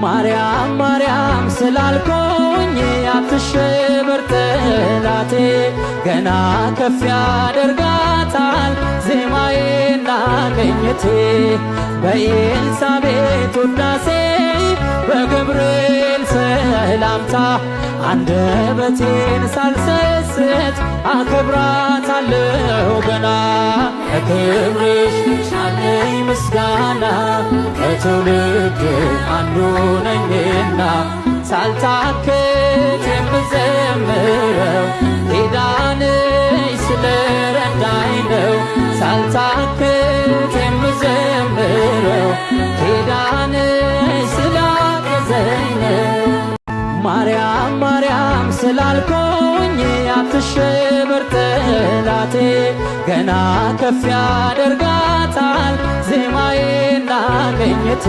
ማርያም ማርያም ስላልኩኝ አትሸበር ጠላቴ ገና ከፍ ያደርጋታል ዜማዬና ቅኝቴ በኤልሳቤጥ ውዳሴ በገብርኤል ሰላምታ አንደበቴን ሳልሰስት አከብራታለሁ ገና ለክብርሽ አለኝ ምስጋና ከትውልድ አንዱ ነኝና ሳልታክት የምዘምረው ኪዳንሽ ስለረዳኝ ነው ሳልታክት የምዘምረው ኪዳንሽ ስላገዘኝ ነው። ማርያም ማርያም ስላልኩኝ አትሸበር ጠላቴ ገና ከፍ ያደርጋታል ዜማዬና ቅኝቴ